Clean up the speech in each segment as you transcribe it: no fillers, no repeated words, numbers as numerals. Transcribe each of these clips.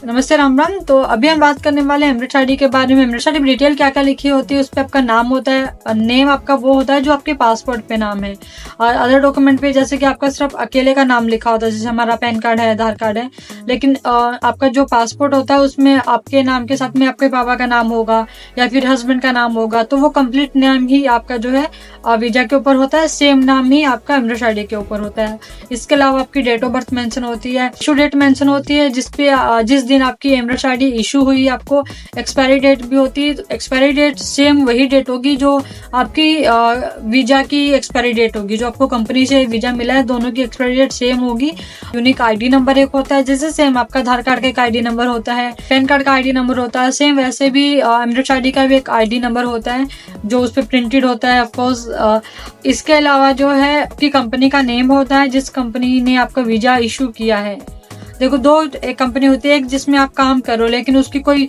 नमस्ते राम राम। तो अभी हम बात करने वाले हैं एमरेट्स आईडी के बारे में। एमरेट्स आईडी डिटेल क्या क्या लिखी होती है, उस पर आपका नाम होता है, नेम आपका वो होता है जो आपके पासपोर्ट पे नाम है, और अदर डॉक्यूमेंट पे जैसे कि आपका सिर्फ अकेले का नाम लिखा होता है, जैसे हमारा पैन कार्ड है, आधार कार्ड है। लेकिन आपका जो पासपोर्ट होता है उसमें आपके नाम के साथ में आपके पापा का नाम होगा या फिर हस्बैंड का नाम होगा, तो वो कंप्लीट नाम ही आपका जो है वीजा के ऊपर होता है, सेम नाम ही आपका एमरेट्स आईडी के ऊपर होता है। इसके अलावा आपकी डेट ऑफ बर्थ मेंशन होती है, इशू डेट मेंशन होती है, जिस दिन आपकी एमरेट्स आईडी इशू हुई आपको एक्सपायरी डेट भी होती है। एक्सपायरी डेट सेम वही डेट होगी जो आपकी वीजा की एक्सपायरी डेट होगी, जो आपको कंपनी से वीजा मिला है दोनों की एक्सपायरी डेट सेम होगी। यूनिक आईडी नंबर एक होता है, जैसे सेम आपका आधार कार्ड का एक आईडी नंबर होता है, पैन कार्ड का आईडी नंबर होता है, सेम वैसे भी एमरेट्स आईडी का भी एक आईडी नंबर होता है जो उस पर प्रिंटेड होता है ऑफकोर्स। इसके अलावा जो है आपकी कंपनी का नेम होता है, जिस कंपनी ने आपका वीजा इशू किया है। देखो दो एक कंपनी होती है, एक जिसमें आप काम करो लेकिन उसकी कोई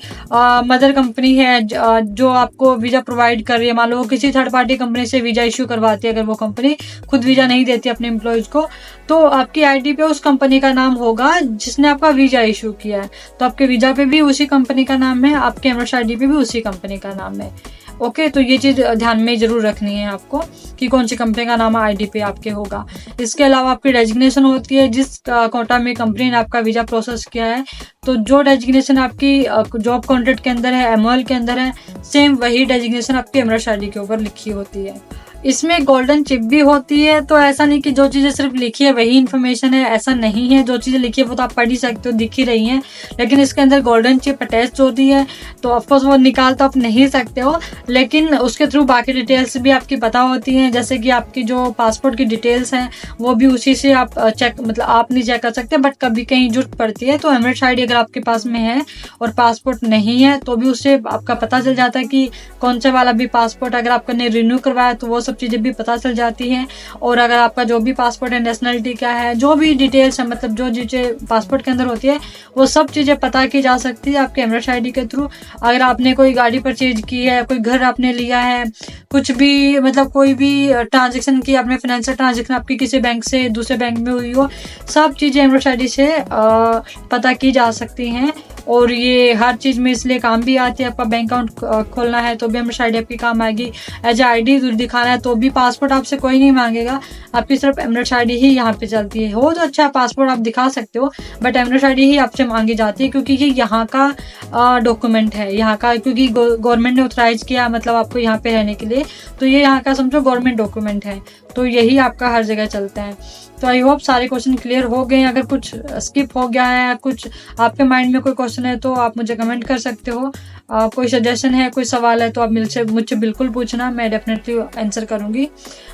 मदर कंपनी है जो आपको वीजा प्रोवाइड कर रही है। मान लो किसी थर्ड पार्टी कंपनी से वीजा इशू करवाती है, अगर वो कंपनी खुद वीजा नहीं देती अपने एम्प्लॉयज को, तो आपकी आईडी पे उस कंपनी का नाम होगा जिसने आपका वीजा इशू किया है। तो आपके वीजा पे भी उसी कंपनी का नाम है, आपके एमरेट्स आईडी पे भी उसी कंपनी का नाम है। ओके, तो ये चीज ध्यान में जरूर रखनी है आपको कि कौन सी कंपनी का नाम आईडी पे आपके होगा। इसके अलावा आपकी डेजिग्नेशन होती है, जिस कोटा में कंपनी ने आपका वीजा प्रोसेस किया है, तो जो डेजिग्नेशन आपकी जॉब कॉन्ट्रैक्ट के अंदर है, एमओएल के अंदर है, सेम वही डेजिग्नेशन आपकी एमरेट्स आईडी के ऊपर लिखी होती है। इसमें गोल्डन चिप भी होती है, तो ऐसा नहीं कि जो चीजें सिर्फ लिखी है वही इन्फॉर्मेशन है, ऐसा नहीं है। जो चीजें लिखी है वो तो आप पढ़ ही सकते हो, दिख ही रही हैं, लेकिन इसके अंदर गोल्डन चिप अटैच होती है, तो ऑफकोर्स वो निकाल तो आप नहीं सकते हो, लेकिन उसके थ्रू बाकी डिटेल्स भी आपकी पता होती हैं। जैसे कि आपकी जो पासपोर्ट की डिटेल्स हैं वो भी उसी से आप चेक, मतलब आप नहीं चेक कर सकते, बट कभी कहीं जरूरत पड़ती है तो एमरेट्स आईडी अगर आपके पास में है और पासपोर्ट नहीं है तो भी उससे आपका पता चल जाता है कि कौन सा वाला भी पासपोर्ट अगर आपने रिन्यू करवाया तो वो सब चीजें भी पता चल जाती हैं। और अगर आपका जो भी पासपोर्ट है, नेशनलिटी क्या है, जो भी डिटेल्स है, मतलब जो चीजें पासपोर्ट के अंदर होती है वो सब चीजें पता की जा सकती है आपके एमरेट्स आईडी के थ्रू। अगर आपने कोई गाड़ी परचेज की है, कोई घर आपने लिया है, कुछ भी मतलब कोई भी ट्रांजेक्शन की, आपने फाइनेंशियल ट्रांजेक्शन आपकी किसी बैंक से दूसरे बैंक में हुई हो, सब चीजें एमरेट्स आईडी से पता की जा सकती हैं। और ये हर चीज में इसलिए काम भी आती है। आपका बैंक अकाउंट खोलना है तो भी एमरेट्स आईडी आपकी काम आएगी, एज आईडी दिखाना है तो भी पासपोर्ट आपसे कोई नहीं मांगेगा, आपकी सिर्फ एमरेट्स आईडी ही यहाँ पे चलती है। हो तो अच्छा पासपोर्ट आप दिखा सकते हो, बट एमरेट्स आईडी ही आपसे मांगी जाती है, क्योंकि ये यहाँ का डॉक्यूमेंट है, यहाँ का, क्योंकि गवर्नमेंट ने ऑथराइज किया मतलब आपको यहाँ पे रहने के लिए, तो ये यहाँ का समझो गवर्नमेंट डॉक्यूमेंट है, तो यही आपका हर जगह चलता है। तो आई होप सारे क्वेश्चन क्लियर हो गए। अगर कुछ स्किप हो गया है, कुछ आपके माइंड में कोई क्वेश्चन है तो आप मुझे कमेंट कर सकते हो। कोई सजेशन है, कोई सवाल है तो आप मुझसे बिल्कुल पूछना, मैं डेफिनेटली आंसर करूंगी।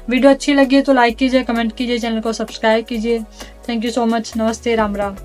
वीडियो अच्छी लगी तो लाइक कीजिए, कमेंट कीजिए, चैनल को सब्सक्राइब कीजिए। Thank you so much. नमस्ते, राम राम।